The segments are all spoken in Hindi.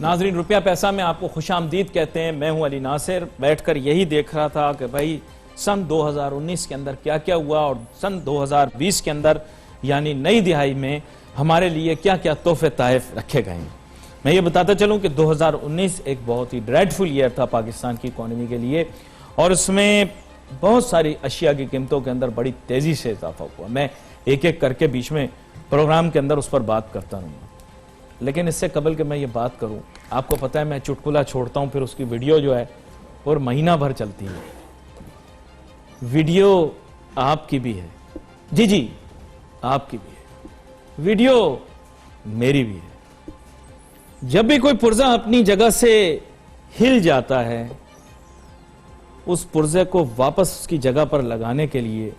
नाजरीन, रुपया पैसा में आपको खुशामदीद कहते हैं। मैं हूं अली नासिर। बैठकर यही देख रहा था कि भाई सन 2019 के अंदर क्या क्या हुआ और सन 2020 के अंदर यानी नई दिहाई में हमारे लिए क्या क्या तोहफे ताइफ रखे गए हैं। मैं ये बताता चलूं कि 2019 एक बहुत ही ड्रेडफुल ईयर था पाकिस्तान की इकॉनमी के लिए और इसमें बहुत सारी अशिया की कीमतों के अंदर बड़ी तेजी से इजाफा हुआ। मैं एक एक करके बीच में प्रोग्राम के अंदर उस पर बात करता रहूंगा, लेकिन इससे कबल कि मैं ये बात करूं, आपको पता है मैं चुटकुला छोड़ता हूं, फिर उसकी वीडियो जो है और महीना भर चलती है। वीडियो आपकी भी है, जी जी आपकी भी है, वीडियो मेरी भी है। जब भी कोई पुर्जा अपनी जगह से हिल जाता है, उस पुर्जे को वापस उसकी जगह पर लगाने के लिए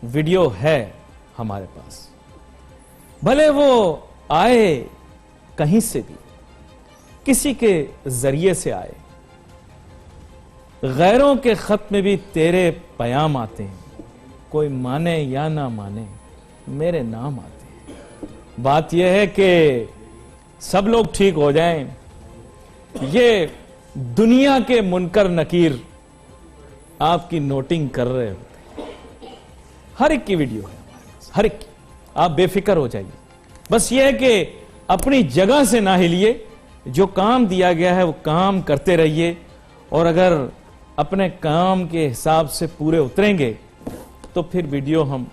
वीडियो है हमारे पास। भले वो आए कहीं से भी, किसी के जरिए से आए। गैरों के खत में भी तेरे पैगाम आते हैं, कोई माने या ना माने मेरे नाम आते हैं। बात यह है कि सब लोग ठीक हो जाएं, ये दुनिया के मुनकर नकीर आपकी नोटिंग कर रहे होते हैं। हर एक की वीडियो है हमारे पास, हर एक की। आप बेफिक्र हो जाइए, बस ये है कि अपनी जगह से ना हिलिए, जो काम दिया गया है वो काम करते रहिए और अगर अपने काम के हिसाब से पूरे उतरेंगे तो फिर वीडियो हम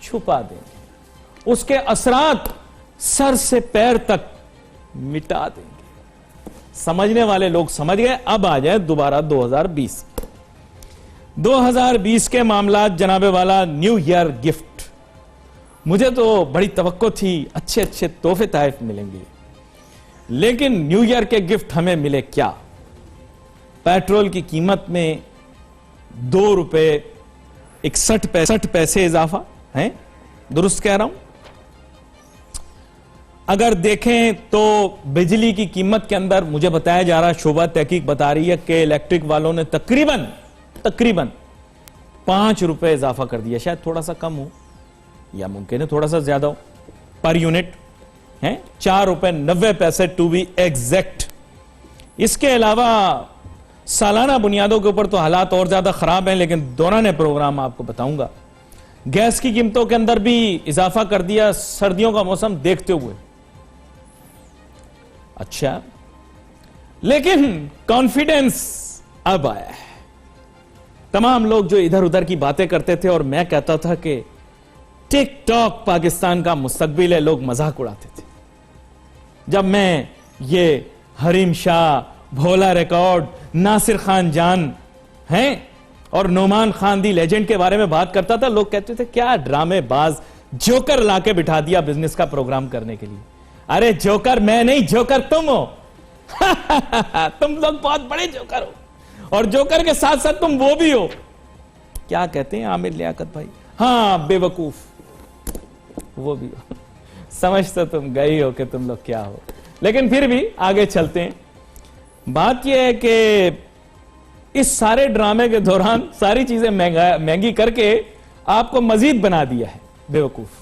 छुपा देंगे, उसके असरात सर से पैर तक मिटा देंगे। समझने वाले लोग समझ गए। अब आ जाए दोबारा 2020 के मामलात। जनाबे वाला न्यू ईयर गिफ्ट, मुझे तो बड़ी तवक्को थी अच्छे अच्छे तोहफे ताइफ मिलेंगे, लेकिन न्यू ईयर के गिफ्ट हमें मिले क्या? पेट्रोल की कीमत में 2 रुपए 61 पैसे इजाफा है, दुरुस्त कह रहा हूं। अगर देखें तो बिजली की कीमत के अंदर मुझे बताया जा रहा, शोबा तहकीक बता रही है कि इलेक्ट्रिक वालों ने तकरीबन 5 रुपए इजाफा कर दिया। शायद थोड़ा सा कम हो या मुमकिन है थोड़ा सा ज्यादा हो, पर यूनिट है 4 रुपए 90 पैसे टू बी एग्जैक्ट। इसके अलावा सालाना बुनियादों के ऊपर तो हालात और ज्यादा खराब हैं, लेकिन दौरान प्रोग्राम आपको बताऊंगा। गैस की कीमतों के अंदर भी इजाफा कर दिया सर्दियों का मौसम देखते हुए। अच्छा, लेकिन कॉन्फिडेंस अब आया है। तमाम लोग जो इधर उधर की बातें करते थे और मैं कहता था कि टिकटॉक पाकिस्तान का मुस्तकबिल है, लोग मजाक उड़ाते थे। जब मैं ये हरीम शाह, भोला रिकॉर्ड, नासिर खान जान हैं और नोमान खान दी लेजेंड के बारे में बात करता था, लोग कहते थे क्या ड्रामेबाज, जोकर लाके बिठा दिया बिजनेस का प्रोग्राम करने के लिए। अरे जोकर मैं नहीं, जोकर तुम हो। तुम लोग बहुत बड़े जोकर हो और जोकर के साथ साथ तुम वो भी हो, क्या कहते हैं आमिर लियाकत भाई, हाँ बेवकूफ वो भी हो। समझ तो तुम गई हो कि तुम लोग क्या हो, लेकिन फिर भी आगे चलते हैं। बात यह है कि इस सारे ड्रामे के दौरान सारी चीजें महंगी करके आपको मजीद बना दिया है बेवकूफ।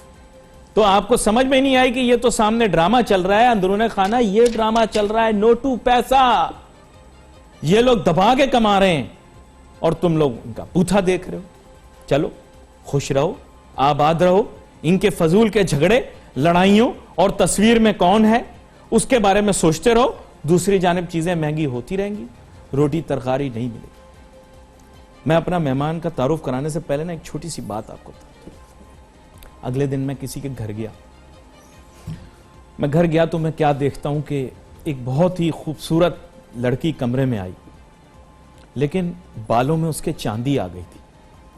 तो आपको समझ में नहीं आई कि ये तो सामने ड्रामा चल रहा है, अंदरूने खाना ये ड्रामा चल रहा है। नोटू पैसा ये लोग दबा के कमा रहे हैं और तुम लोग उनका बूथा देख रहे हो। चलो खुश रहो, आबाद रहो। इनके फजूल के झगड़े, लड़ाइयों और तस्वीर में कौन है उसके बारे में सोचते रहो। दूसरी जानिब चीजें महंगी होती रहेंगी, रोटी तरकारी नहीं मिलेगी। मैं अपना मेहमान का तारुफ कराने से पहले ना एक छोटी सी बात आपको बताता हूं। अगले दिन मैं किसी के घर गया। मैं घर गया तो मैं क्या देखता हूं कि एक बहुत ही खूबसूरत लड़की कमरे में आई, लेकिन बालों में उसके चांदी आ गई थी।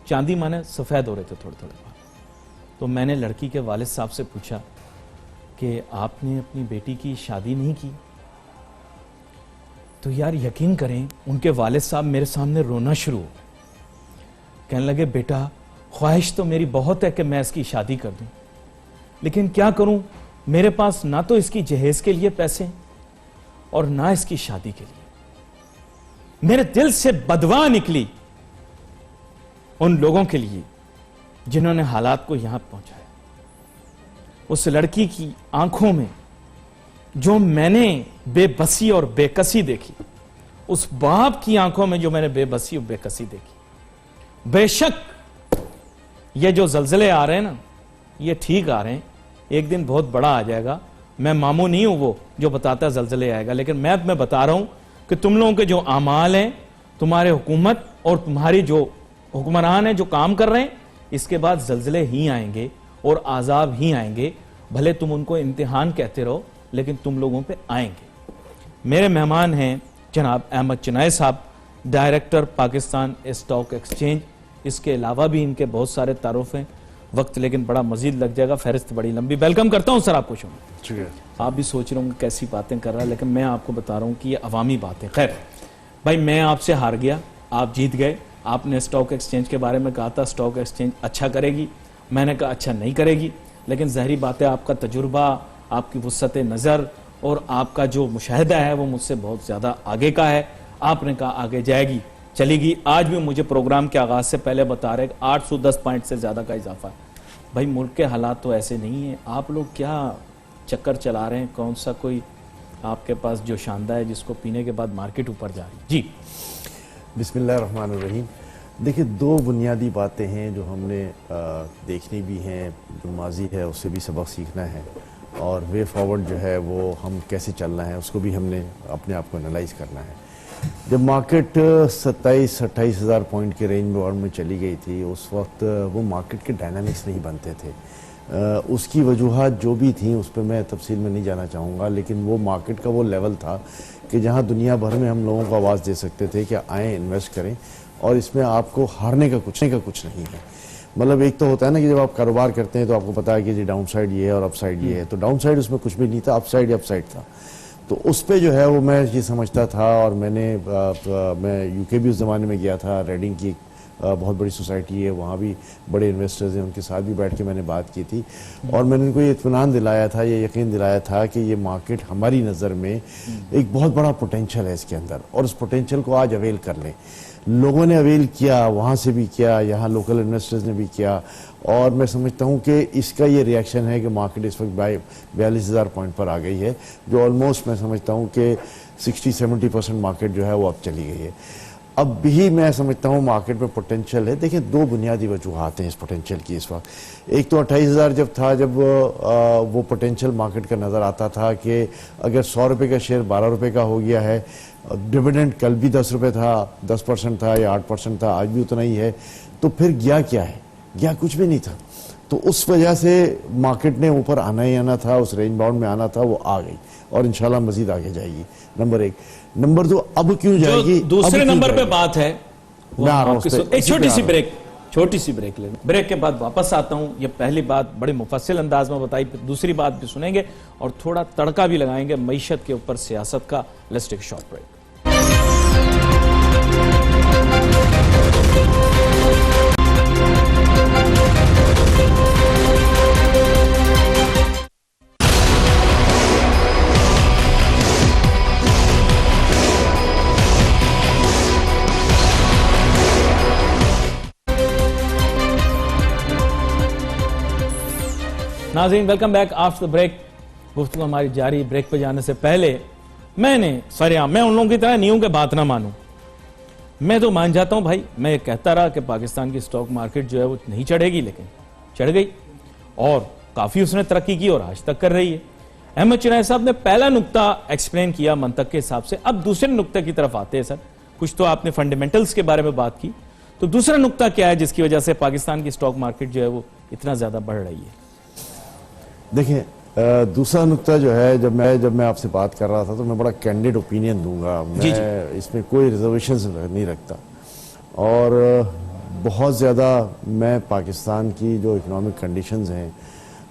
चांदी माने सफेद हो रहे थे थोड़े थोड़े बाल। तो मैंने लड़की के वालिद साहब से पूछा कि आपने अपनी बेटी की शादी नहीं की? तो यार यकीन करें, उनके वालिद साहब मेरे सामने रोना शुरू हो गए। कहने लगे बेटा, ख्वाहिश तो मेरी बहुत है कि मैं इसकी शादी कर दूं, लेकिन क्या करूं, मेरे पास ना तो इसकी जहेज के लिए पैसे और ना इसकी शादी के लिए। मेरे दिल से बदवा निकली उन लोगों के लिए जिन्होंने हालात को यहां पहुंचाया। उस लड़की की आंखों में जो मैंने बेबसी और बेकसी देखी, उस बाप की आंखों में जो मैंने बेबसी और बेकसी देखी, बेशक ये जो जलजले आ रहे हैं ना, ये ठीक आ रहे हैं, एक दिन बहुत बड़ा आ जाएगा। मैं मामू नहीं हूं वो जो बताता है जलजले आएगा, लेकिन मैं बता रहा हूं कि तुम लोगों के जो आमाल हैं, तुम्हारे हुकूमत और तुम्हारी जो हुक्मरान है जो काम कर रहे हैं, इसके बाद जलजले ही आएंगे और आजाब ही आएंगे। भले तुम उनको इम्तिहान कहते रहो, लेकिन तुम लोगों पे आएंगे। मेरे मेहमान हैं जनाब अहमद चिनाई साहब, डायरेक्टर पाकिस्तान स्टॉक एक्सचेंज। इसके अलावा भी इनके बहुत सारे तारुफ हैं, वक्त लेकिन बड़ा मजीद लग जाएगा, फहरिस्त बड़ी लंबी। वेलकम करता हूं सर आपको। आप भी सोच रहे होंगे कैसी बातें कर रहा है, लेकिन मैं आपको बता रहा हूं कि ये अवामी बातें। खैर भाई, मैं आपसे हार गया, आप जीत गए। आपने स्टॉक एक्सचेंज के बारे में कहा था स्टॉक एक्सचेंज अच्छा करेगी, मैंने कहा अच्छा नहीं करेगी, लेकिन ज़ाहिरी बात है आपका तजुर्बा, आपकी वुसअत नज़र और आपका जो मुशाहिदा है वो मुझसे बहुत ज़्यादा आगे का है। आपने कहा आगे जाएगी, चलेगी। आज भी मुझे प्रोग्राम के आगाज़ से पहले बता रहे 810 पॉइंट से ज़्यादा का इजाफा है। भाई मुल्क के हालात तो ऐसे नहीं है, आप लोग क्या चक्कर चला रहे हैं? कौन सा कोई आपके पास जो शानदार है जिसको पीने के बाद मार्केट ऊपर जा रही? जी बिस्मिल्लाहिर्रहमानिर्रहीम। देखिए, दो बुनियादी बातें हैं जो हमने देखनी भी हैं, जो माजी है उससे भी सबक सीखना है, और वे फॉरवर्ड जो है वो हम कैसे चलना है उसको भी हमने अपने आप को एनालाइज करना है। जब मार्केट 27-28 हज़ार पॉइंट के रेंज में चली गई थी, उस वक्त वो मार्केट के डायनामिक्स नहीं बनते थे। उसकी वजूहात जो भी थी उस पर मैं तफसील में नहीं जाना चाहूँगा, लेकिन वो मार्केट का वो लेवल था कि जहाँ दुनिया भर में हम लोगों को आवाज़ दे सकते थे कि आएँ इन्वेस्ट करें, और इसमें आपको हारने का कुछ नहीं है। मतलब एक तो होता है ना कि जब आप कारोबार करते हैं तो आपको पता है कि जी डाउन साइड ये है और अप साइड ये है, तो डाउन साइड उसमें कुछ भी नहीं था, अप साइड था। तो उस पर जो है वो मैं ये समझता था, और मैं यूके भी उस ज़माने में गया था, रेडिंग की बहुत बड़ी सोसाइटी है, वहाँ भी बड़े इन्वेस्टर्स हैं, उनके साथ भी बैठ के मैंने बात की थी, और मैंने उनको ये इत्मीनान दिलाया था, ये यकीन दिलाया था कि ये मार्केट हमारी नज़र में एक बहुत बड़ा पोटेंशियल है इसके अंदर, और उस पोटेंशियल को आज अवेल कर लें। लोगों ने अवेल किया, वहाँ से भी किया, यहाँ लोकल इन्वेस्टर्स ने भी किया, और मैं समझता हूँ कि इसका ये रिएक्शन है कि मार्केट इस वक्त 42,000 पॉइंट पर आ गई है, जो ऑलमोस्ट मैं समझता हूँ कि 60-70% मार्केट जो है वो अब चली गई है। अब भी मैं समझता हूँ मार्केट में पोटेंशियल है। देखिए, दो बुनियादी वजूहात हैं इस पोटेंशियल की इस वक्त। एक तो 28,000 जब था, जब वो पोटेंशियल मार्केट का नज़र आता था कि अगर 100 रुपये का शेयर 12 रुपये का हो गया है, डिविडेंड कल भी 10 रुपये था, 10% था या 8% था, आज भी उतना ही है, तो फिर गया क्या है? गया कुछ भी नहीं था। तो उस वजह से मार्केट ने ऊपर आना ही आना था, उस रेंज बाउंड में आना था, वो आ गई और इंशाल्लाह मजीद आगे जाएगी। नंबर एक। नंबर दो, अब क्यों जाएगी? दूसरे नंबर पे बात है, एक छोटी सी ब्रेक ले, ब्रेक के बाद वापस आता हूं। ये पहली बात बड़ी मुफस्सिल अंदाज में बताई, फिर दूसरी बात भी सुनेंगे और थोड़ा तड़का भी लगाएंगे मईशत के ऊपर, सियासत का। Let's take a short break. नाज़रीन, welcome back after the break. गुफ्तगू हमारी जारी। ब्रेक पे जाने से पहले मैं उन लोगों की तरह नहीं हूं कि बात ना मानूं। मैं तो मान जाता हूं भाई। मैं कहता रहा कि पाकिस्तान की स्टॉक मार्केट जो है वो नहीं चढ़ेगी, लेकिन चढ़ गई और काफी उसने तरक्की की और आज तक कर रही है। अहमद चिनाई साहब ने पहला नुक्ता एक्सप्लेन किया मंतक के हिसाब से। अब दूसरे नुक्ते की तरफ आते हैं सर। कुछ तो आपने फंडामेंटल्स के बारे में बात की, तो दूसरा नुक्ता क्या है जिसकी वजह से पाकिस्तान की स्टॉक मार्केट जो है वो इतना ज्यादा बढ़ रही है? देखिए, दूसरा नुक्ता जो है, जब मैं आपसे बात कर रहा था तो मैं बड़ा कैंडिड ओपिनियन दूंगा। मैं इसमें कोई रिजर्वेशन नहीं रखता, और बहुत ज़्यादा मैं पाकिस्तान की जो इकोनॉमिक कंडीशंस हैं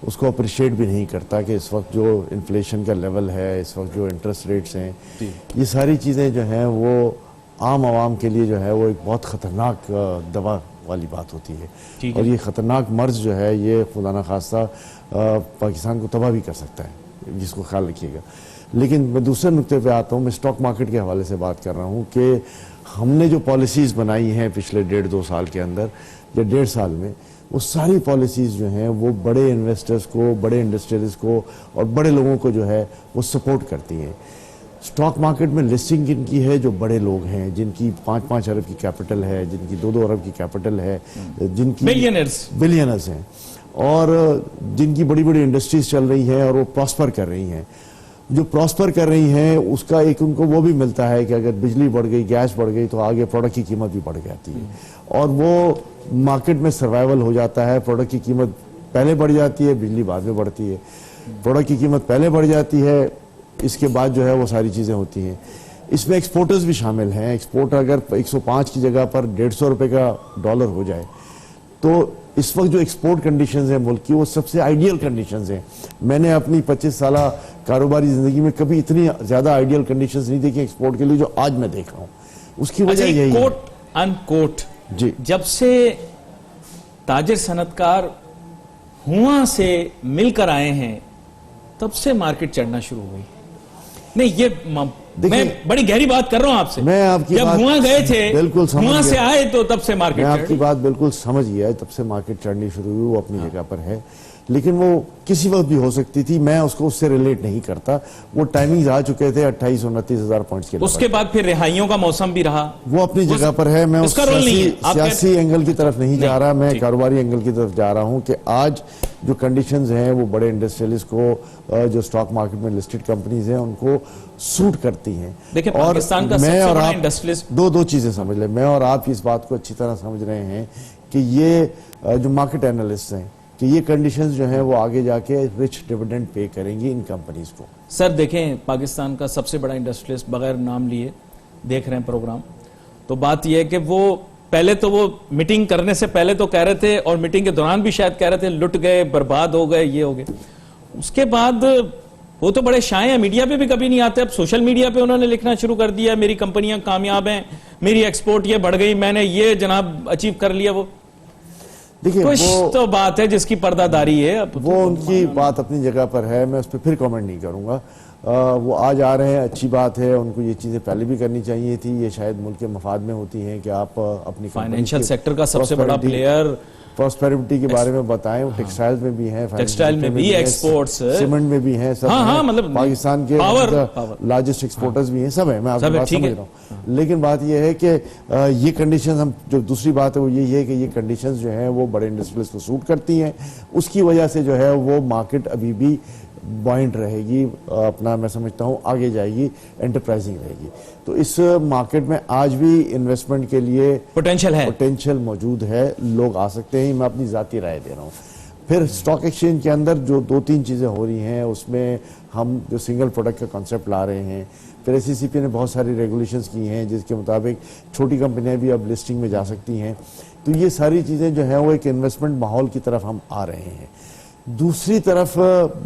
उसको अप्रिशिएट भी नहीं करता कि इस वक्त जो इन्फ्लेशन का लेवल है, इस वक्त जो इंटरेस्ट रेट्स हैं, ये सारी चीज़ें जो हैं वो आम आवाम के लिए जो है वो एक बहुत ख़तरनाक दवा वाली बात होती है, और ये ख़तरनाक मर्ज जो है ये खुदा न खास्ता पाकिस्तान को तबाह भी कर सकता है, जिसको ख्याल रखिएगा। लेकिन मैं दूसरे नुक्ते पे आता हूँ। मैं स्टॉक मार्केट के हवाले से बात कर रहा हूँ कि हमने जो पॉलिसीज़ बनाई हैं पिछले 1.5-2 साल के अंदर या 1.5 साल में, वो सारी पॉलिसीज़ जो हैं वो बड़े इन्वेस्टर्स को, बड़े इंडस्ट्रियलिस्ट को और बड़े लोगों को जो है वो सपोर्ट करती हैं। स्टॉक मार्केट में लिस्टिंग जिनकी है, जो बड़े लोग हैं, जिनकी 5-5 अरब की कैपिटल है, जिनकी 2-2 अरब की कैपिटल है, जिनकी बिलियनर्स हैं और जिनकी बड़ी बड़ी इंडस्ट्रीज चल रही हैं और वो प्रॉस्पर कर रही हैं। जो प्रॉस्पर कर रही हैं उसका एक उनको वो भी मिलता है कि अगर बिजली बढ़ गई, गैस बढ़ गई तो आगे प्रोडक्ट की कीमत भी बढ़ जाती है और वो मार्केट में सर्वाइवल हो जाता है। प्रोडक्ट की कीमत पहले बढ़ जाती है, बिजली बाद में बढ़ती है। प्रोडक्ट की कीमत पहले बढ़ जाती है, इसके बाद जो है वो सारी चीज़ें होती हैं। इसमें एक्सपोर्टर्स भी शामिल हैं। एक्सपोर्टर अगर 105 की जगह पर 150 रुपये का डॉलर हो जाए तो इस वक्त जो एक्सपोर्ट कंडीशंस हैं मुल्क की, वो सबसे आइडियल कंडीशंस हैं। मैंने अपनी 25 साल कारोबारी ज़िंदगी में कभी इतनी ज़्यादा आइडियल कंडीशंस नहीं देखी एक्सपोर्ट के लिए जो आज मैं देख रहा हूँ। उसकी वजह यही है, कोट अनकोट, जी, जब से ताजिर सनतकार हुआ से मिलकर आए हैं तब से मार्केट चढ़ना शुरू हो गई। नहीं, ये मैं बड़ी गहरी बात कर रहा हूं आपसे। मैं आपकी जब हुआ गए थे, बिल्कुल हुआ से आए तो तब से मार्केट, मैं आपकी बात बिल्कुल समझ गया, तब से मार्केट चढ़नी शुरू हुई, वो अपनी जगह पर है। लेकिन वो किसी वक्त भी हो सकती थी, मैं उसको उससे रिलेट नहीं करता। वो टाइमिंग्स आ चुके थे 28-29 हजार पॉइंट्स के। उसके बाद फिर रिहाइयों का मौसम भी रहा, वो अपनी जगह पर है। मैं उस सियासी एंगल की तरफ नहीं जा रहा, मैं कारोबारी एंगल की तरफ जा रहा हूं कि आज जो कंडीशंस हैं वो बड़े इंडस्ट्रियलिस्ट को, जो स्टॉक मार्केट में लिस्टेड कंपनीज हैं, उनको सूट करती हैं। देखिए, पाकिस्तान का मैं और आप इंडस्ट्रियलिस्ट दो चीजें समझ लें। मैं और आप इस बात को अच्छी तरह समझ रहे हैं कि ये जो मार्केट एनालिस्ट हैं कि ये कंडीशंस जो हैं वो आगे जाके रिच डिविडेंड पे करेंगी इन कंपनीज को। सर देखें, पाकिस्तान का सबसे बड़ा इंडस्ट्रियलिस्ट बगैर नाम लिए देख रहे हैं प्रोग्राम, तो बात यह है कि वो पहले तो वो मीटिंग करने से पहले तो कह रहे थे और मीटिंग के दौरान भी शायद कह रहे थे लुट गए, बर्बाद हो गए, ये हो गए। उसके बाद वो तो बड़े शाय हैं, मीडिया पे भी कभी नहीं आते। अब सोशल मीडिया पे उन्होंने लिखना शुरू कर दिया, मेरी कंपनियां कामयाब हैं, मेरी एक्सपोर्ट ये बढ़ गई, मैंने ये जनाब अचीव कर लिया। वो देखिए, कुछ तो बात है जिसकी पर्दादारी है। अब वो उनकी बात अपनी जगह पर है, मैं उस पर फिर कमेंट नहीं करूंगा। वो आज आ रहे हैं, अच्छी बात है, उनको ये चीज़ें पहले भी करनी चाहिए थी। ये शायद मुल्क के मफाद में होती हैं कि आप अपनी फाइनेंशियल सेक्टर का सबसे बड़ा प्लेयर, प्रॉस्पेरिटी के बारे में बताएं। वो टेक्सटाइल्स में भी हैं, टेक्सटाइल में भी, एक्सपोर्ट्स, सीमेंट में भी हैं, सब हैं। मतलब पाकिस्तान के लार्जेस्ट एक्सपोर्टर्स भी हैं, सब है। मैं आपकी बात समझ रहा हूँ, लेकिन बात यह है कि ये कंडीशंस, हम जो दूसरी बात है वो यही है कि ये कंडीशंस जो हैं वो बड़े इंडस्ट्रियलिस्ट को सूट करती हैं। उसकी वजह से जो है वो मार्केट अभी भी बॉइंट रहेगी, अपना मैं समझता हूँ आगे जाएगी, एंटरप्राइजिंग रहेगी। तो इस मार्केट में आज भी इन्वेस्टमेंट के लिए पोटेंशियल मौजूद है, लोग आ सकते हैं। मैं अपनी ज़ाती राय दे रहा हूँ। फिर स्टॉक एक्सचेंज के अंदर जो 2-3 चीज़ें हो रही हैं, उसमें हम जो सिंगल प्रोडक्ट का कॉन्सेप्ट ला रहे हैं, फिर SECP ने बहुत सारी रेगुलेशंस की हैं जिसके मुताबिक छोटी कंपनियां भी अब लिस्टिंग में जा सकती हैं। तो ये सारी चीज़ें जो हैं वो एक इन्वेस्टमेंट माहौल की तरफ हम आ रहे हैं। दूसरी तरफ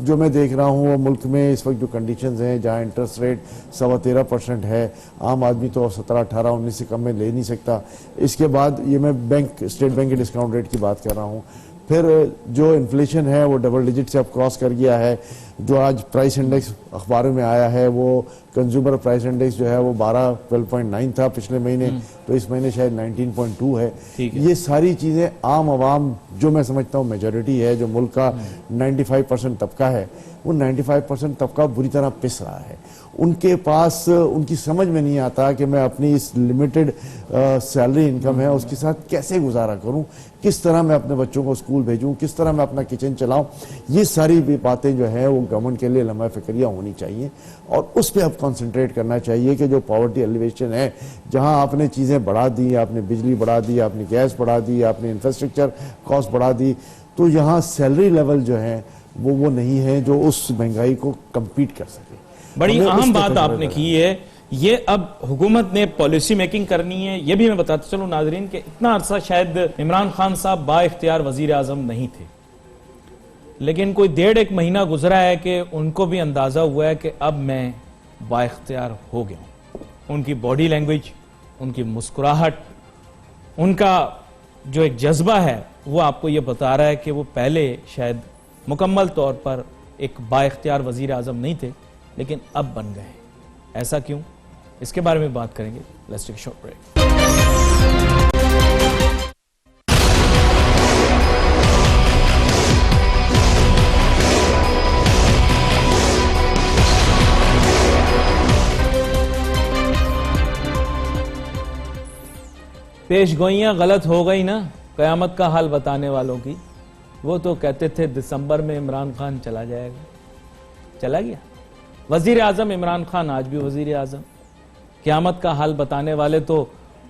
जो मैं देख रहा हूँ वो मुल्क में इस वक्त जो कंडीशंस हैं, जहाँ इंटरेस्ट रेट 13.25% है, आम आदमी तो 17, 18, 19 से कम में ले नहीं सकता। इसके बाद ये मैं स्टेट बैंक के डिस्काउंट रेट की बात कर रहा हूँ। फिर जो इन्फ्लेशन है वो डबल डिजिट से अब क्रॉस कर गया है। जो आज प्राइस इंडेक्स अखबारों में आया है, वो कंज्यूमर प्राइस इंडेक्स जो है वो 12 था पिछले महीने, तो इस महीने शायद 19.2 है। ये सारी चीज़ें आम आवाम, जो मैं समझता हूँ मेजॉरिटी है, जो मुल्क का 95% तबका है, वो 95% तबका बुरी तरह पिस रहा है। उनके पास, उनकी समझ में नहीं आता कि मैं अपनी इस लिमिटेड सैलरी इनकम है उसके साथ कैसे गुजारा करूं, किस तरह मैं अपने बच्चों को स्कूल भेजूं, किस तरह मैं अपना किचन चलाऊं। ये सारी बातें जो है वो गवर्नमेंट के लिए लम्हा फिक्रिया होनी चाहिए और उस पर अब कॉन्सेंट्रेट करना चाहिए कि जो पॉवर्टी एलिवेशन है, जहां आपने चीज़ें बढ़ा दी, आपने बिजली बढ़ा दी, आपने गैस बढ़ा दी, आपने इंफ्रास्ट्रक्चर कॉस्ट बढ़ा दी, तो यहाँ सैलरी लेवल जो है वो नहीं है जो उस महंगाई को कम्पीट कर सके। बड़ी अहम बात आपने की है। ये अब हुकूमत ने पॉलिसी मेकिंग करनी है। ये भी मैं बताता चलूं नाजरीन कि इतना अरसा शायद इमरान खान साहब बाइख्तियार वजीर आजम नहीं थे, लेकिन कोई 1.5 महीना गुजरा है कि उनको भी अंदाजा हुआ है कि अब मैं बाइख्तियार हो गया हूं। उनकी बॉडी लैंग्वेज, उनकी मुस्कुराहट, उनका जो एक जज्बा है वो आपको ये बता रहा है कि वो पहले शायद मुकम्मल तौर पर एक बाइख्तियार वजीर आजम नहीं थे, लेकिन अब बन गए। ऐसा क्यों? इसके बारे में बात करेंगे। Let's take a short break. पेशगोइयां गलत हो गई ना कयामत का हाल बताने वालों की। वो तो कहते थे दिसंबर में इमरान खान चला जाएगा, चला गया। वजीर आजम इमरान खान आज भी वजीर आजम। कयामत का हाल बताने वाले तो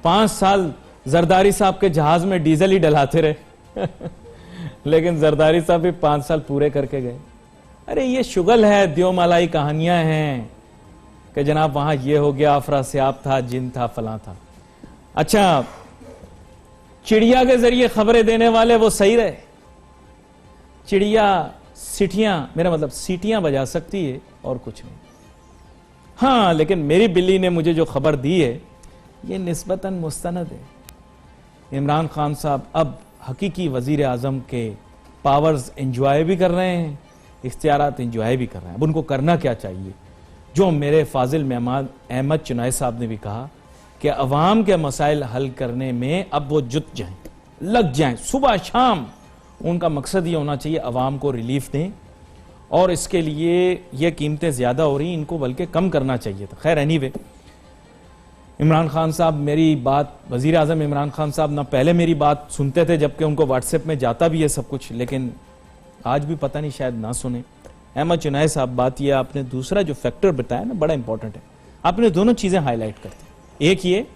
5 साल जरदारी साहब के जहाज में डीजल ही डलाते रहे लेकिन जरदारी साहब भी 5 साल पूरे करके गए। अरे ये शुगल है, द्योमालाई कहानियां हैं कि जनाब वहां ये हो गया, अफरा सियाब था, जिन था, फलां था। अच्छा, चिड़िया के जरिए खबरें देने वाले वो सही रहे। चिड़िया सीटियां, मेरा मतलब सीटियां बजा सकती है और कुछ नहीं। हाँ, लेकिन मेरी बिल्ली ने मुझे जो खबर दी है ये निस्बतन मुस्तनद है। इमरान खान साहब अब हकीकी वजीर आजम के पावर्स एंजॉय भी कर रहे हैं, इख्तियारात एंजॉय भी कर रहे हैं। अब उनको करना क्या चाहिए? जो मेरे फाजिल मेहमान अहमद चुनाई साहब ने भी कहा कि अवाम के मसाइल हल करने में अब वो जुट जाएं, लग जाएं, सुबह शाम। उनका मकसद ये होना चाहिए अवाम को रिलीफ दें, और इसके लिए ये कीमतें ज्यादा हो रही, इनको बल्कि कम करना चाहिए था। खैर एनीवे, इमरान खान साहब मेरी बात, वजीर आजम इमरान खान साहब ना पहले मेरी बात सुनते थे जबकि उनको व्हाट्सएप में जाता भी है सब कुछ, लेकिन आज भी पता नहीं शायद ना सुने। अहमद चुनाई साहब, बात यह आपने दूसरा जो फैक्टर बताया ना बड़ा इंपॉर्टेंट है। आपने दोनों चीजें हाईलाइट करते। एक ये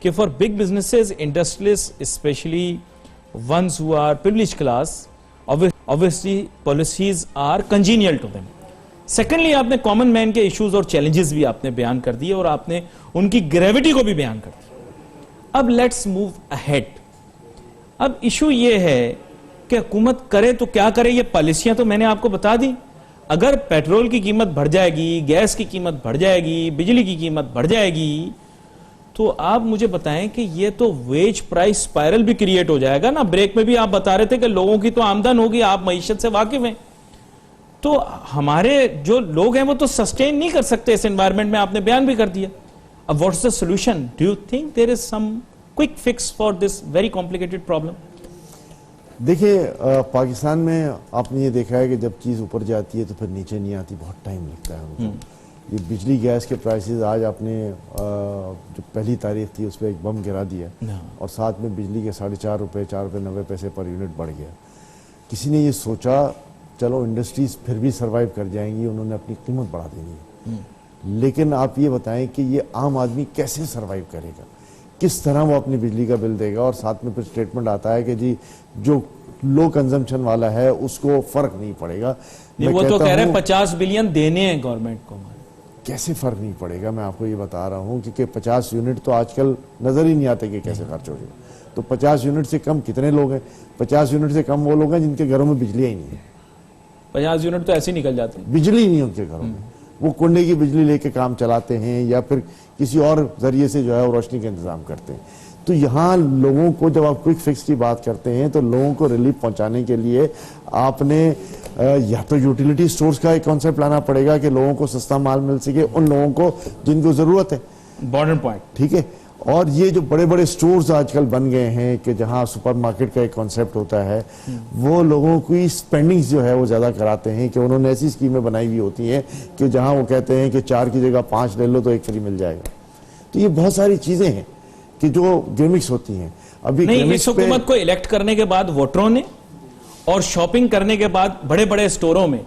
कि for big businesses, industrialist, specially ones who are privileged class, obviously policies are congenial to them. Secondly, आपने कॉमन मैन के इश्यूज और चैलेंजेस भी आपने बयान कर दिए और आपने उनकी ग्रेविटी को भी बयान कर दिया। अब लेट्स मूव अहेड। अब इशू ये है कि हुकूमत करे तो क्या करे, ये पॉलिसियां तो मैंने आपको बता दी। अगर पेट्रोल की कीमत बढ़ जाएगी, गैस की कीमत बढ़ जाएगी, बिजली की कीमत बढ़ जाएगी, तो आप मुझे बताएं कि ये तो वेज प्राइस स्पाइरल भी क्रिएट हो जाएगा ना। ब्रेक में भी आप बता रहे थे कि लोगों की तो आमदन होगी, आप मईशत से वाकिफ हैं, तो हमारे जो लोग हैं वो तो सस्टेन नहीं कर सकते इस एनवायरनमेंट में, आपने बयान भी कर दिया। अब what's the solution? Do you think there is some quick fix for this very complicated problem? देखिए, पाकिस्तान में आपने ये देखा है कि जब चीज़ ऊपर जाती है तो फिर नीचे नहीं आती, बहुत टाइम लगता है उनको। ये बिजली गैस के प्राइसेस आज आपने जो पहली तारीख थी उस पर एक बम गिरा दिया, और साथ में बिजली के 4.5 रुपये, 4 रुपये 90 पैसे पर यूनिट बढ़ गया। किसी ने ये सोचा चलो इंडस्ट्रीज फिर भी सरवाइव कर जाएंगी, उन्होंने अपनी कीमत बढ़ा देनी है। लेकिन आप ये बताएं कि ये आम आदमी कैसे सरवाइव करेगा, किस तरह वो अपनी बिजली का बिल देगा? और साथ में फिर स्टेटमेंट आता है कि जी जो लो कंजम्पशन वाला है उसको फर्क नहीं पड़ेगा। वो तो कह रहे हैं 50 बिलियन देने हैं गवर्नमेंट को। कैसे फर्क नहीं पड़ेगा, मैं आपको ये बता रहा हूँ, क्योंकि 50 यूनिट तो आजकल नजर ही नहीं आते कि कैसे खर्च हो जाएगा। तो 50 यूनिट से कम कितने लोग हैं? 50 यूनिट से कम वो लोग हैं जिनके घरों में बिजली ही नहीं है। 50 यूनिट तो ऐसे निकल जाते हैं, बिजली नहीं है उनके घरों में। वो कुंडे की बिजली लेके काम चलाते हैं या फिर किसी और जरिए से जो है वो रोशनी का इंतजाम करते हैं। तो यहाँ लोगों को, जब आप क्विक फिक्स की बात करते हैं तो लोगों को रिलीफ पहुंचाने के लिए आपने या तो यूटिलिटी स्टोर्स का एक कॉन्सेप्ट लाना पड़ेगा कि लोगों को सस्ता माल मिल सके उन लोगों को जिनको जरूरत है। इम्पोर्टेंट पॉइंट, ठीक है। और ये जो बड़े बड़े स्टोर्स आजकल बन गए हैं कि जहां सुपरमार्केट का एक कॉन्सेप्ट होता है, वो लोगों की स्पेंडिंग्स जो है वो ज्यादा कराते हैं कि उन्होंने ऐसी स्कीमें बनाई हुई होती हैं कि जहां वो कहते हैं कि 4 की जगह 5 ले लो तो 1 फ्री मिल जाएगा। तो ये बहुत सारी चीजें हैं कि जो गिमिक्स होती हैं। अभी नहीं, इस हुकूमत को इलेक्ट करने के बाद वोटरों ने और शॉपिंग करने के बाद बड़े बड़े स्टोरों में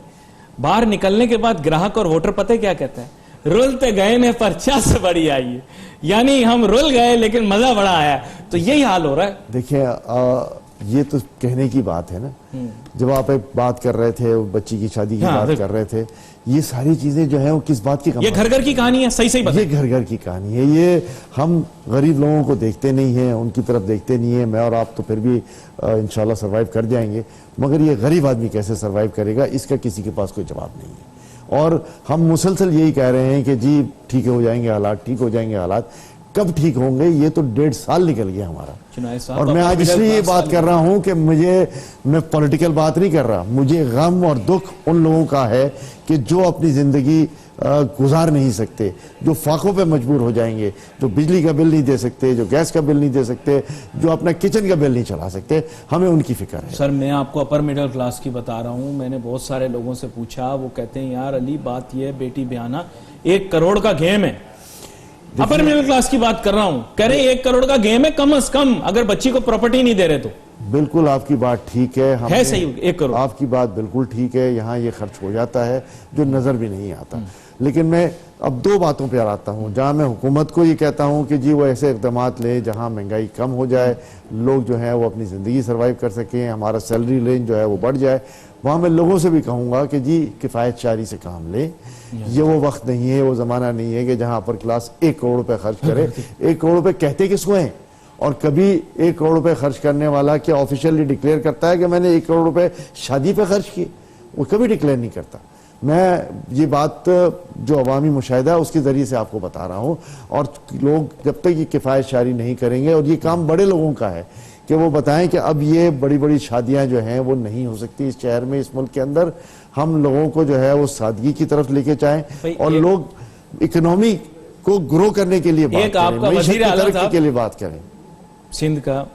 बाहर निकलने के बाद ग्राहक और वोटर पता है क्या कहता है? रुलते गए ने पर चास बड़ी आई है, यानी हम रुल गए लेकिन मजा बड़ा आया। तो यही हाल हो रहा है। देखिए, ये तो कहने की बात है ना। जब आप एक बात कर रहे थे, बच्ची की शादी की बात कर रहे थे, ये सारी चीजें जो है वो किस बात की? ये घर घर की कहानी है। सही सही बात, ये घर घर की कहानी है। ये हम गरीब लोगों को देखते नहीं है, उनकी तरफ देखते नहीं है। मैं और आप तो फिर भी इंशाल्लाह सरवाइव कर जाएंगे, मगर ये गरीब आदमी कैसे सरवाइव करेगा, इसका किसी के पास कोई जवाब नहीं है। और हम मुसलसल यही कह रहे हैं कि जी ठीक हो जाएंगे हालात, ठीक हो जाएंगे हालात। कब ठीक होंगे? ये तो 1.5 साल निकल गया हमारा। और मैं आज इसलिए ये बात कर रहा हूं कि मैं पॉलिटिकल बात नहीं कर रहा। मुझे गम और दुख उन लोगों का है कि जो अपनी जिंदगी गुजार नहीं सकते, जो फाकों पे मजबूर हो जाएंगे, जो बिजली का बिल नहीं दे सकते, जो गैस का बिल नहीं दे सकते, जो अपना किचन का बिल नहीं चला सकते। हमें उनकी फिक्र है। सर, मैं आपको अपर मिडिल क्लास की बता रहा हूं। मैंने बहुत सारे लोगों से पूछा, वो कहते हैं यार अली बात यह है, बेटी बयाना 1 करोड़ का गेम है। अपर मिडिल क्लास की बात कर रहा हूं, कह रहे 1 करोड़ का गेम है कम से कम, अगर बच्ची को प्रॉपर्टी नहीं दे रहे तो। बिल्कुल आपकी बात ठीक है सही 1 करोड़ आपकी बात बिल्कुल ठीक है, यहाँ ये खर्च हो जाता है जो नजर भी नहीं आता। लेकिन मैं अब 2 बातों पर आता हूँ, जहाँ मैं हुकूमत को ये कहता हूँ कि जी वो ऐसे इक़दाम ले जहाँ महंगाई कम हो जाए, लोग जो है वो अपनी ज़िंदगी सर्वाइव कर सकें, हमारा सैलरी रेंज जो है वो बढ़ जाए। वहाँ मैं लोगों से भी कहूँगा कि जी किफ़ायतशारी से काम लें। ये वो वक्त नहीं है, वो ज़माना नहीं है कि जहाँ अपर क्लास 1 करोड़ रुपये खर्च करे। 1 करोड़ रुपये कहते किसको हैं? और कभी 1 करोड़ रुपये खर्च करने वाला क्या ऑफिशियली डिक्लेयर करता है कि मैंने 1 करोड़ रुपये शादी पे खर्च किए? वो कभी डिक्लेयर नहीं करता। मैं ये बात जो अवामी मुशाहिदा है उसके ज़रिए से आपको बता रहा हूँ। और लोग जब तक ये किफ़ायतशारी नहीं करेंगे, और ये काम बड़े लोगों का है कि वो बताएं कि अब ये बड़ी बड़ी शादियां जो हैं वो नहीं हो सकती इस शहर में, इस मुल्क के अंदर। हम लोगों को जो है वो सादगी की तरफ लेके जाएं और लोग इकोनॉमी को ग्रो करने के लिए बात करें, मईशत की तरक्की के लिए बात करें। सिंध का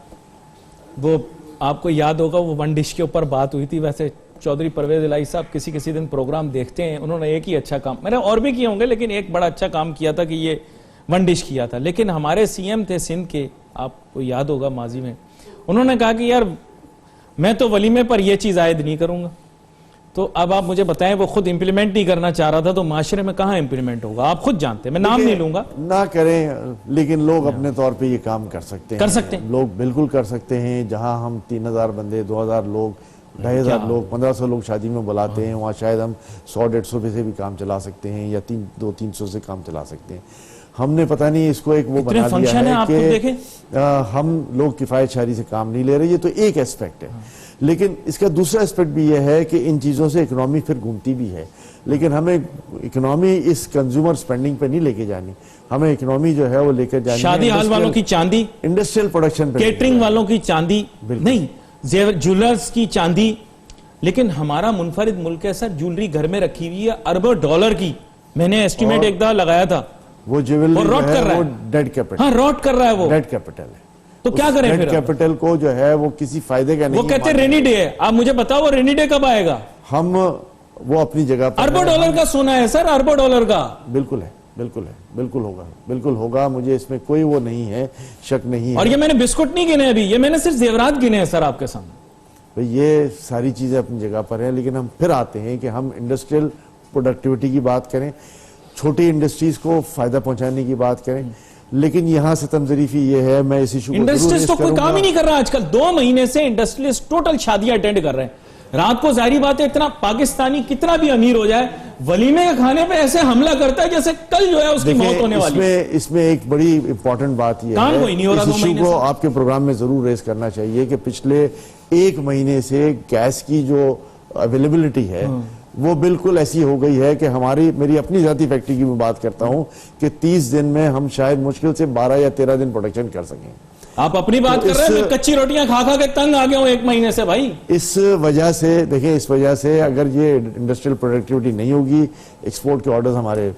वो आपको याद होगा, वो वन डिश के ऊपर बात हुई थी। वैसे चौधरी परवेज इलाही साहब किसी दिन प्रोग्राम देखते हैं, उन्होंने एक ही अच्छा काम, मैंने और भी किए होंगे लेकिन एक बड़ा अच्छा काम किया था कि ये वन डिश किया था। लेकिन हमारे सीएम थे सिंध के, आपको याद होगा माजी में, उन्होंने कहा कि यार मैं तो वलीमे पर यह चीज आयद नहीं करूंगा। तो अब आप मुझे बताएं, वो खुद इंप्लीमेंट नहीं करना चाह रहा था तो माशरे में कहां इंप्लीमेंट होगा? आप खुद जानते हैं, मैं नाम नहीं लूंगा। ना करें, लेकिन लोग अपने तौर पे ये काम कर सकते हैं, लोग बिल्कुल कर सकते हैं। जहां हम 3000 बंदे, 2000 लोग, 2500 लोग, 1500 लोग शादी में बुलाते हैं, वहाँ शायद हम 100-150 रुपये से भी काम चला सकते हैं, या 200-300 से काम चला सकते हैं। हमने पता नहीं इसको एक वो बना दिया है कि हम लोग किफ़ायतशारी से काम नहीं ले रहे। ये तो एक एस्पेक्ट है, लेकिन इसका दूसरा एस्पेक्ट भी ये है कि इन चीज़ों से इकोनॉमी फिर घूमती भी है। लेकिन हमें इकोनॉमी इस कंज्यूमर स्पेंडिंग पे नहीं लेके जानी, हमें इकोनॉमी जो है वो लेकर जानी शादी हाल वालों की चांदी, इंडस्ट्रियल प्रोडक्शन पे, केटरिंग वालों की चांदी नहीं, ज्वेलर्स की चांदी। लेकिन हमारा मुनफरिद मुल्क है सर, ज्वेलरी घर में रखी हुई है अरबों डॉलर की। मैंने एस्टिमेट एक दफा लगाया था, वो ज्वेलरी रॉट कर रहा है, वो डेड कैपिटल। हाँ, रॉट कर रहा है, वो डेड कैपिटल है। तो क्या करें फिर? डेड कैपिटल को जो है वो किसी फायदे का नहीं। वो कहते हैं रेनी डे है। आप मुझे बताओ वो रेनी डे कब आएगा? हम वो अपनी जगह पर, अरबों डॉलर का सोना है सर, अरबों डॉलर का। बिल्कुल है, बिल्कुल है, बिल्कुल होगा, बिल्कुल होगा, मुझे इसमें कोई वो नहीं है, शक नहीं है। और ये मैंने बिस्कुट नहीं गिने अभी, ये मैंने सिर्फ जेवरात गिने हैं सर आपके सामने। ये सारी चीजें अपनी जगह पर हैं, लेकिन हम फिर आते हैं कि हम इंडस्ट्रियल प्रोडक्टिविटी की बात करें, छोटी इंडस्ट्रीज को फायदा पहुंचाने की बात करें। लेकिन यहां से तमजरीफी ये है, मैं इस इशू को इंडस्ट्रीज तो कोई काम ही नहीं कर रहा आजकल। 2 महीने से इंडस्ट्रियलिस्ट टोटल शादियां अटेंड कर रहे हैं। रात को जाहिर बात है, इतना पाकिस्तानी कितना भी अमीर हो जाए, वलीमे के खाने पे ऐसे हमला करता है जैसे कल जो है उसकी मौत होने वाली है। इसमें एक बड़ी इंपॉर्टेंट बात यह है, इस इशू को आपके प्रोग्राम में जरूर रेस करना चाहिए कि पिछले 1 महीने से गैस की जो अवेलेबिलिटी है वो बिल्कुल ऐसी हो गई है कि मेरी अपनी जाती फैक्ट्री की मैं बात करता हूं कि 30 दिन में हम शायद मुश्किल से 12 या 13 दिन प्रोडक्शन कर सकें। आप अपनी बात कर रहे हैं, मैं कच्ची रोटियां खा खा के तंग आ गया हूं 1 महीने से भाई। इस वजह से देखिए, इस वजह से अगर ये इंडस्ट्रियल प्रोडक्टिविटी नहीं होगी, एक्सपोर्ट के ऑर्डर्स हमारे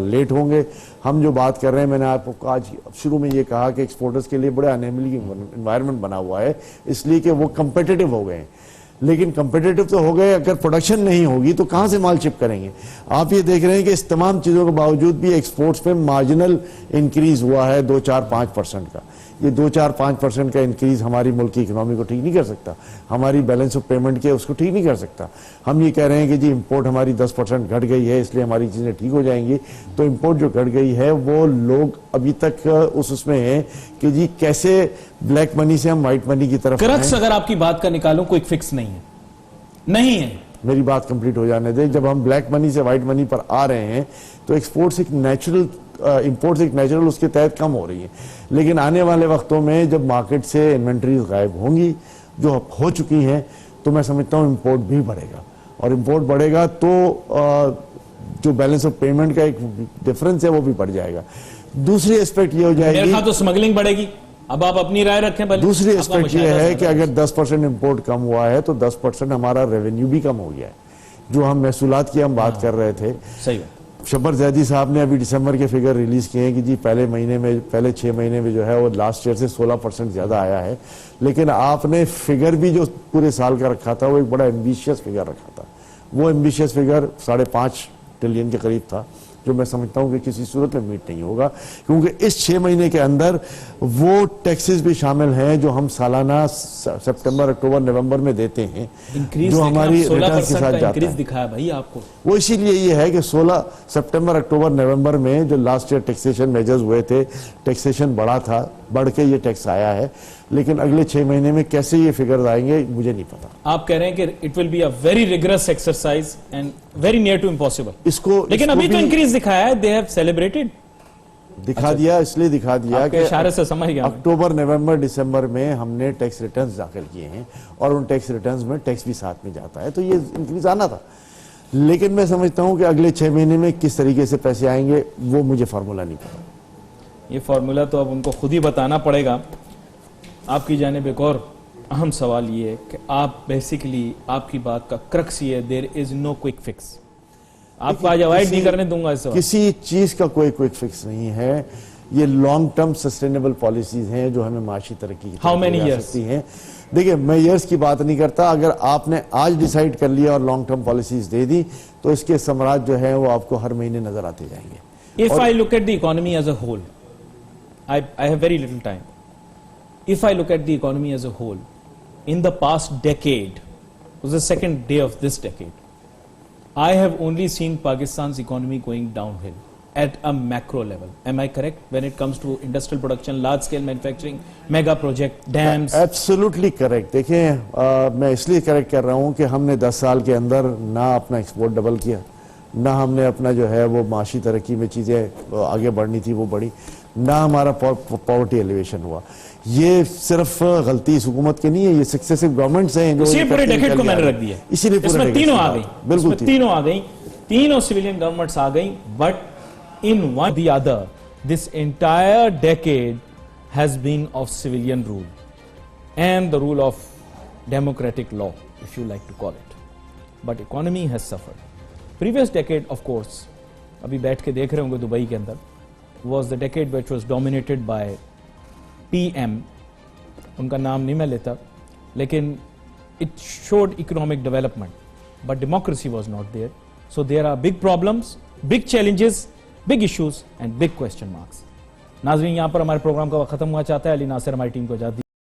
लेट होंगे। हम जो बात कर रहे हैं, मैंने आपको आज शुरू में ये कहा कि एक्सपोर्टर्स के लिए बड़ा अनएमिली इन्वायरमेंट बना हुआ है, इसलिए कि वो कंपेटिटिव हो गए हैं। लेकिन कंपेटिटिव तो हो गए, अगर प्रोडक्शन नहीं होगी तो कहां से माल शिप करेंगे? आप ये देख रहे हैं कि इस तमाम चीजों के बावजूद भी एक्सपोर्ट्स में मार्जिनल इंक्रीज हुआ है 2-4-5% का। ये 2-4-5% का इंक्रीज हमारी मुल्क की इकोनॉमी को ठीक नहीं कर सकता, हमारी बैलेंस ऑफ पेमेंट के उसको ठीक नहीं कर सकता। हम ये कह रहे हैं कि जी इंपोर्ट हमारी 10% घट गई है, इसलिए हमारी चीजें ठीक हो जाएंगी। तो इंपोर्ट जो घट गई है वो लोग अभी तक उसमें है कि जी कैसे ब्लैक मनी से हम व्हाइट मनी की तरफ। क्रक्स अगर आपकी बात का निकालूं, कोई फिक्स नहीं है, नहीं है। मेरी बात कंप्लीट हो जाने दे। जब हम ब्लैक मनी से व्हाइट मनी पर आ रहे हैं तो एक्सपोर्ट्स एक नेचुरल, इंपोर्ट्स एक नेचुरल उसके तहत कम हो रही है। लेकिन आने वाले वक्तों में जब मार्केट से इन्वेंट्रीज गायब होंगी, जो हो चुकी हैं, तो मैं समझता हूँ इंपोर्ट भी बढ़ेगा। और इंपोर्ट बढ़ेगा तो जो बैलेंस ऑफ पेमेंट का एक डिफरेंस है वो भी बढ़ जाएगा। दूसरी एस्पेक्ट ये हो जाएगी तो स्मगलिंग बढ़ेगी। अब आप अपनी राय रखें। दूसरी एस्पेक्ट ये है कि अगर 10% इंपोर्ट कम हुआ है तो 10% हमारा रेवेन्यू भी कम हो गया है। जो हम महसूलात की हम बात कर रहे थे, सही। शब्बर जैदी साहब ने अभी दिसंबर के फिगर रिलीज किए हैं कि जी पहले 6 महीने में जो है वो लास्ट ईयर से 16% ज्यादा आया है। लेकिन आपने फिगर भी जो पूरे साल का रखा था वो एक बड़ा एम्बिशियस फिगर रखा था। वो एम्बिशियस फिगर 5.5 ट्रिलियन के करीब था, जो मैं समझता हूं कि किसी सूरत में मीट नहीं होगा, क्योंकि इस 6 महीने के अंदर वो टैक्सेस भी शामिल हैं जो हम सालाना सितंबर, अक्टूबर, नवंबर में देते हैं, जो हमारी रिटर्न के साथ जाता है। दिखाया भाई आपको, वो इसीलिए ये है कि 16 सितंबर, अक्टूबर, नवंबर में जो लास्ट ईयर टैक्सेशन मेजर्स हुए थे, टैक्सेशन बढ़ा था, बढ़ के ये टैक्स आया है, लेकिन अगले 6 महीने में कैसे ये फिगर्स आएंगे मुझे नहीं पता। आप कह रहे हैं कि it will be a very rigorous exercise and very near to impossible. इसको लेकिन अभी तो इंक्रीज दिखाया है, दे हैव सेलिब्रेटेड, दिखा दिया, इसलिए दिखा दिया कि इशारे से समझ गया। अक्टूबर, नवंबर, दिसंबर में हमने टैक्स रिटर्न्स दाखिल किए हैं और उन टैक्स रिटर्न्स में टैक्स भी साथ में जाता है, तो ये इंक्रीज आना था। लेकिन मैं समझता हूं कि अगले 6 महीने में किस तरीके से पैसे आएंगे वो मुझे फार्मूला नहीं पता। ये फार्मूला तो अब उनको खुद ही बताना पड़ेगा। आपकी जानिब एक और अहम सवाल ये है कि आप बेसिकली, आपकी बात का क्रक्स ये, there is no quick fix. आपको आज अवॉइड नहीं करने दूंगा इस सवाल। किसी चीज का कोई क्विक फिक्स नहीं है, ये लॉन्ग टर्म सस्टेनेबल पॉलिसीज हैं जो हमें माशी तरक्की हाउ मेनी ईयर्स हैं। देखिए, मैं ईयर्स की बात नहीं करता, अगर आपने आज डिसाइड कर लिया और लॉन्ग टर्म पॉलिसीज दे दी तो इसके समराज जो है वो आपको हर महीने नजर आते जाएंगे। If I look at the economy as a whole, I have very little time. If I look at the economy as a whole, in the past decade, it was the second day of this decade, I have only seen Pakistan's economy going downhill at a macro level. Am I correct when it comes to industrial production, large scale manufacturing, mega project, dams? Absolutely correct. देखिए, मैं इसलिए करेक्ट कर रहा हूँ कि हमने 10 साल के अंदर ना अपना एक्सपोर्ट डबल किया, ना हमने अपना जो है वो माशी तरक्की में चीज़ें आगे बढ़नी थी वो बढ़ी, ना हमारा पॉवर्टी एलिवेशन हुआ। ये सिर्फ गलती इस हुकूमत की नहीं है, ये सक्सेसिव गवर्नमेंट्स हैं जो इसी पूरे डेकेड को मैंने रख दिया, इसीलिए पूरे तीनों आ गई, बिल्कुल तीनों आ गई, तीनों सिविलियन गवर्नमेंट्स आ गई, but in one the other this entire decade has been of civilian rule and the rule of democratic law, if you like to call it, but economy has suffered. Previous decade of course, अभी बैठ के देख रहे होंगे दुबई के अंदर, was the decade which was dominated by PM, उनका नाम नहीं मैं लेता, लेकिन it showed economic development, but democracy was not there. So there are big problems, big challenges, big issues and big question marks. नाज़रीन, यहाँ पर हमारे प्रोग्राम का वक्त खत्म हुआ, चाहता है अली नासिर हमारी टीम को इजाज़त